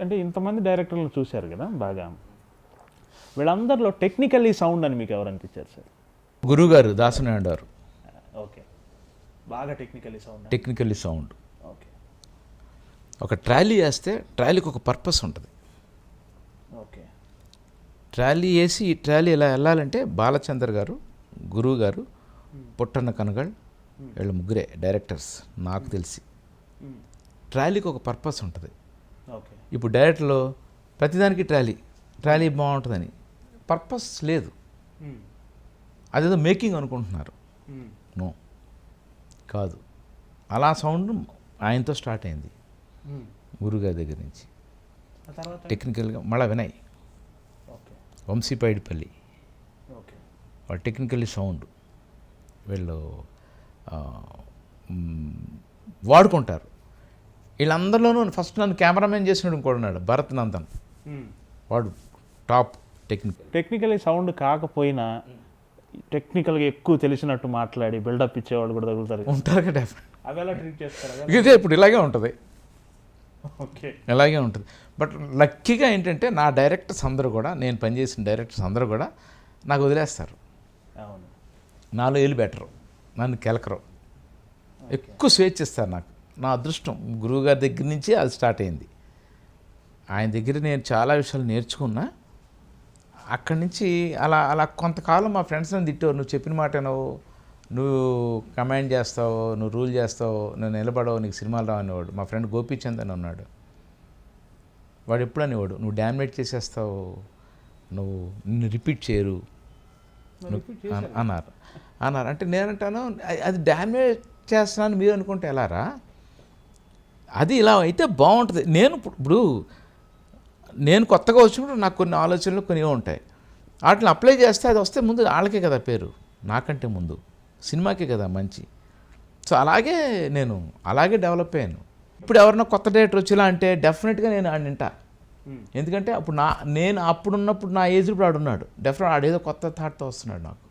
అంటే ఇంతమంది డైరెక్టర్లను చూశారు కదా బాగా, వీళ్ళందరిలో టెక్నికల్లీ సౌండ్ అని మీకు ఎవరు అనిపించారు సార్? గురువుగారు దాసనారాయణ గారు. ఓకే, బాగా technically sound. Technically sound. Okay ఒక ట్రాలీ వేస్తే ట్రాలీకి ఒక పర్పస్ ఉంటుంది. ఓకే. ట్రాలీ వేసి ఈ ట్రాలీ ఇలా వెళ్ళాలంటే బాలచందర్ గారు, గురువు గారు, పుట్టన్న కనగల్, వీళ్ళ ముగ్గురే డైరెక్టర్స్ నాకు తెలిసి. ట్రాలీకి ఒక పర్పస్ ఉంటుంది. ఓకే. ఇప్పుడు డైరెక్టర్లో ప్రతిదానికి ట్రాలీ బాగుంటుందని పర్పస్ లేదు. అదేదో మేకింగ్ అనుకుంటున్నారు. నో, కాదు. అలా సౌండ్ ఆయనతో స్టార్ట్ అయింది, గురుగారి దగ్గర నుంచి. టెక్నికల్గా మళ్ళా వినయ్, వంశీపైడిపల్లి, వాళ్ళు టెక్నికల్లీ సౌండ్ వీళ్ళు వాడుకుంటారు. వీళ్ళందరిలోనూ ఫస్ట్ నన్ను కెమెరామెన్ చేసినాడు ఇంకోటి ఉన్నాడు, భరత్ నందన్. వాడు టాప్ టెక్నికల్లీ సౌండ్ కాకపోయినా టెక్నికల్గా ఎక్కువ తెలిసినట్టు మాట్లాడి బిల్డప్ ఇచ్చేవాళ్ళు కూడా తగులుతారు ఉంటారు కదా. అవి ఎలా ట్రీట్ చేస్తారు? ఇదే ఇప్పుడు ఇలాగే ఉంటుంది. ఓకే, ఇలాగే ఉంటుంది. బట్ లక్కీగా ఏంటంటే నా డైరెక్టర్స్ అందరూ కూడా, నేను పనిచేసిన డైరెక్టర్స్ అందరూ కూడా నాకు వదిలేస్తారు. అవును, నాలో ఏళ్ళు బెటరు, నన్ను కెలకరు, ఎక్కువ స్వేచ్ఛ ఇస్తారు నాకు. నా అదృష్టం గురువుగారి దగ్గర నుంచి అది స్టార్ట్ అయింది. ఆయన దగ్గర నేను చాలా విషయాలు నేర్చుకున్నా. అక్కడి నుంచి అలా అలా కొంతకాలం మా ఫ్రెండ్స్ నన్ను తిట్టేవారు, నువ్వు చెప్పిన మాట నువ్వు కమాండ్ చేస్తావు, నువ్వు రూల్ చేస్తావు, నువ్వు నిలబడవు, నీకు సినిమాలు రావు అనేవాడు. మా ఫ్రెండ్ గోపీచంద్ అని ఉన్నాడు, వాడు ఎప్పుడు అనేవాడు, నువ్వు డామినేట్ చేసేస్తావు, నువ్వు నిన్ను రిపీట్ చేయరు అన్నారు. అంటే నేనంటాను, అది డామినేట్ చేస్తున్నాను మీరు అనుకుంటే ఎలారా, అది ఇలా అయితే బాగుంటుంది. నేను కొత్తగా వచ్చినప్పుడు నాకు కొన్ని ఆలోచనలు కొన్ని ఉంటాయి, వాటిని అప్లై చేస్తే అది వస్తే ముందు వాళ్ళకే కదా పేరు, నాకంటే ముందు సినిమాకే కదా మంచి. సో నేను అలాగే డెవలప్ అయ్యాను. ఇప్పుడు ఎవరైనా కొత్త డైరెక్టర్ వచ్చేలా అంటే డెఫినెట్గా నేను ఆడిని వింటా. ఎందుకంటే అప్పుడు నేను అప్పుడున్నప్పుడు నా ఏజ్ ఇప్పుడు ఆడున్నాడు, డెఫినెట్ ఆడేదో కొత్త థాట్తో వస్తున్నాడు నాకు.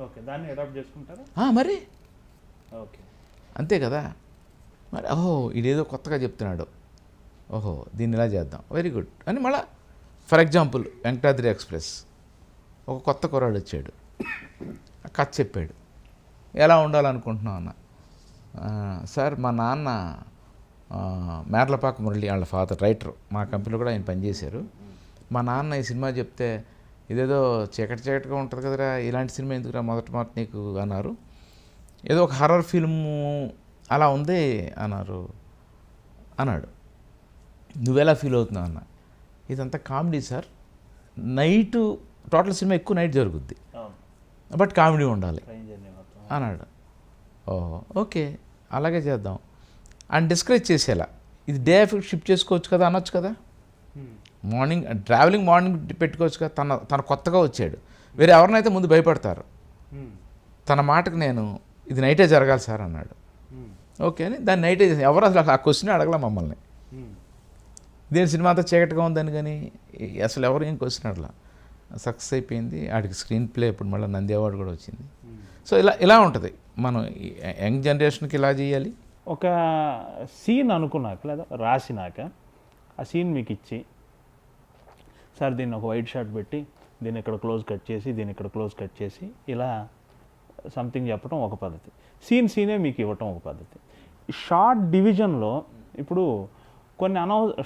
ఓకే, దాన్ని అడాప్ట్ చేసుకుంటారా? మరి ఓకే, అంతే కదా. మరి ఇదేదో కొత్తగా చెప్తున్నాడు, దీన్ని ఇలా చేద్దాం, వెరీ గుడ్ అని మళ్ళా. ఫర్ ఎగ్జాంపుల్ వెంకటాద్రి ఎక్స్ప్రెస్, ఒక కొత్త కుర్రాడు వచ్చాడు, కథ చెప్పాడు, ఎలా ఉండాలనుకుంటున్నావు అన్న. సార్ మా నాన్న మేర్లపాక మురళి వాళ్ళ ఫాదర్ రైటర్, మా కంపెనీలో కూడా ఆయన పనిచేశారు. మా నాన్న ఈ సినిమా చెప్తే ఇదేదో చీకటిగా ఉంటుంది కదరా, ఇలాంటి సినిమా ఎందుకురా మొదట నీకు అన్నారు, ఏదో ఒక హర్రర్ ఫిల్ము అలా ఉంది అన్నాడు. నువ్వెలా ఫీల్ అవుతున్నావు అన్న. ఇదంతా comedy sir, night total cinema ఎక్కువ నైట్ జరుగుద్ది, బట్ కామెడీ ఉండాలి అన్నాడు. ఓకే అలాగే చేద్దాం అని డిస్కరేజ్ చేసేలా, ఇది డే ఎఫెక్ట్ షిఫ్ట్ చేసుకోవచ్చు కదా అనొచ్చు కదా, మార్నింగ్ పెట్టుకోవచ్చు కదా. తన కొత్తగా వచ్చాడు, వేరే ఎవరినైతే ముందు భయపడతారు, తన మాటకు నేను ఇది నైటే జరగాలి సార్ అన్నాడు. ఓకే అని దాన్ని నైటే చేసి, ఎవరు అసలు ఆ క్వశ్చన్ అడగల మమ్మల్ని, దేని సినిమా అంతా చీకటిగా ఉందని, కానీ అసలు ఎవరు ఏం క్వశ్చన్ అడగల. సక్సెస్ అయిపోయింది, ఆడికి స్క్రీన్ ప్లే ఇప్పుడు మళ్ళీ నంది అవార్డు కూడా వచ్చింది. సో ఇలా ఉంటుంది, మనం యంగ్ జనరేషన్కి ఇలా చేయాలి. ఒక సీన్ అనుకున్నాక లేదా రాసినాక ఆ సీన్ మీకు ఇచ్చి, సార్ దీన్ని ఒక వైట్ షాట్ పెట్టి దీన్ని ఇక్కడ క్లోజ్ కట్ చేసి దీన్ని ఇక్కడ క్లోజ్ కట్ చేసి ఇలా సంథింగ్ చెప్పడం ఒక పద్ధతి, సీనే మీకు ఇవ్వటం ఒక పద్ధతి. షార్ట్ డివిజన్లో ఇప్పుడు కొన్ని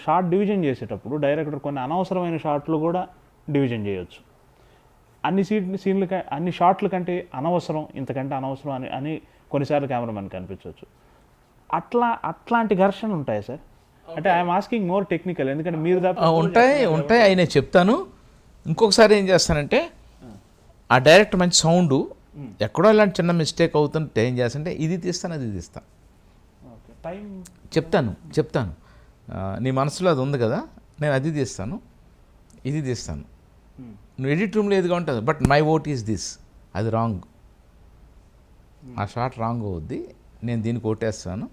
షార్ట్ డివిజన్ చేసేటప్పుడు డైరెక్టర్ కొన్ని అనవసరమైన షాట్లు కూడా డివిజన్ చేయొచ్చు. అన్ని షాట్ల కంటే అనవసరం, ఇంతకంటే అనవసరం అని కొన్నిసార్లు కెమెరామెన్కి అనిపించవచ్చు. అట్లాంటి ఘర్షణ ఉంటాయి సార్? అంటే ఐఎమ్ ఆస్కింగ్ మోర్ టెక్నికల్, ఎందుకంటే మీరు ఉంటాయి అవి నేను చెప్తాను. ఇంకొకసారి ఏం చేస్తానంటే, ఆ డైరెక్టర్ మంచి సౌండ్ ఎక్కడో ఇలాంటి చిన్న మిస్టేక్ అవుతుంటే ఏం చేస్తానంటే, ఇది తీస్తాను అది తీస్తాను, చెప్తాను నీ మనసులో అది ఉంది కదా, నేను అది తీస్తాను ఇది తీస్తాను, నువ్వు ఎడిట్ రూమ్లో ఏదిగా ఉంటుంది, but my vote is this, అది రాంగ్, ఆ షాట్ రాంగ్ అవుద్ది, నేను దీనికి ఓటేస్తాను,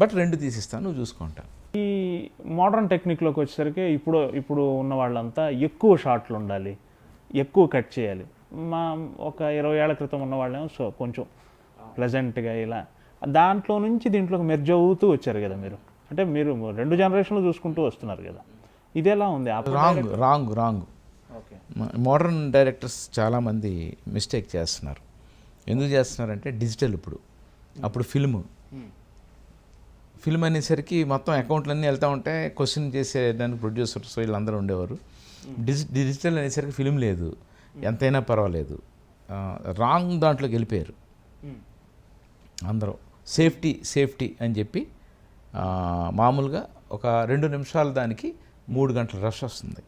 బట్ 2 తీసిస్తాను, నువ్వు చూసుకుంటా. ఈ మోడర్న్ టెక్నిక్లోకి వచ్చేసరికి ఇప్పుడు ఉన్న వాళ్ళంతా ఎక్కువ షాట్లు ఉండాలి, ఎక్కువ కట్ చేయాలి. ఒక 20 ఏళ్ల క్రితం ఉన్న వాళ్ళేమో సో కొంచెం ప్లెజెంట్గా ఇలా, దాంట్లో నుంచి దీంట్లోకి మెర్జ్ అవుతూ వచ్చారు కదా మీరు. అంటే మీరు 2 జనరేషన్లు చూసుకుంటూ వస్తున్నారు కదా, ఇదేలా ఉంది? Wrong okay. మోడర్న్ డైరెక్టర్స్ చాలామంది మిస్టేక్ చేస్తున్నారు. ఎందుకు చేస్తున్నారంటే డిజిటల్ అప్పుడు ఫిల్మ్ అనేసరికి మొత్తం అకౌంట్లన్నీ వెళ్తూ ఉంటే క్వశ్చన్ చేసేదానికి ప్రొడ్యూసర్స్ వీళ్ళందరూ ఉండేవారు. డిజిటల్ అనేసరికి ఫిల్మ్ లేదు, ఎంతైనా పర్వాలేదు, రాంగ్ దాంట్లోకి వెళ్ళిపోయారు అందరూ. సేఫ్టీ అని చెప్పి మామూలుగా ఒక 2 నిమిషాలు దానికి 3 గంటల రష్ వస్తుంది.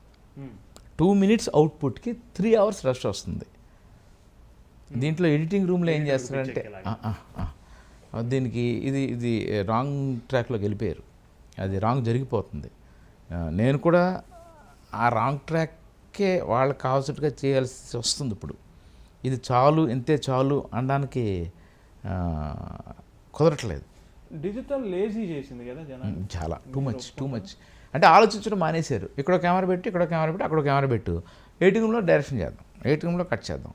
2 minutes అవుట్పుట్కి 3 hours రష్ వస్తుంది. దీంట్లో ఎడిటింగ్ రూమ్లో ఏం చేస్తారంటే దీనికి ఇది రాంగ్ ట్రాక్లోకి వెళ్ళిపోయారు, అది రాంగ్ జరిగిపోతుంది. నేను కూడా ఆ రాంగ్ ట్రాక్కే వాళ్ళకి కావాల్సినట్టుగా చేయాల్సి వస్తుంది. ఇది ఇంతే చాలు అనడానికి కుదరట్లేదు. డిజిటల్ లేజీ చేసింది కదా జనాలు, చాలా టూ మచ్ అంటే ఆలోచించడం మానేశారు. ఇక్కడ కెమెరా పెట్టి అక్కడ కెమెరా పెట్టు, ఎడిటింగ్ రూమ్లో డైరెక్షన్ చేద్దాం, ఎడిటింగ్ రూమ్లో కట్ చేద్దాం.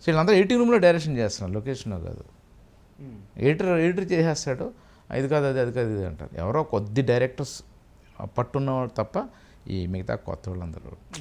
సో వీళ్ళందరూ ఎడిటింగ్ రూమ్లో డైరెక్షన్ చేస్తున్నారు, లొకేషన్లో కాదు. ఎడిటర్ చేసేస్తాడు, అది కాదు ఇది అంటారు. ఎవరో కొద్ది డైరెక్టర్స్ పట్టున్నవాడు తప్ప ఈ మిగతా కొత్త వాళ్ళందరూ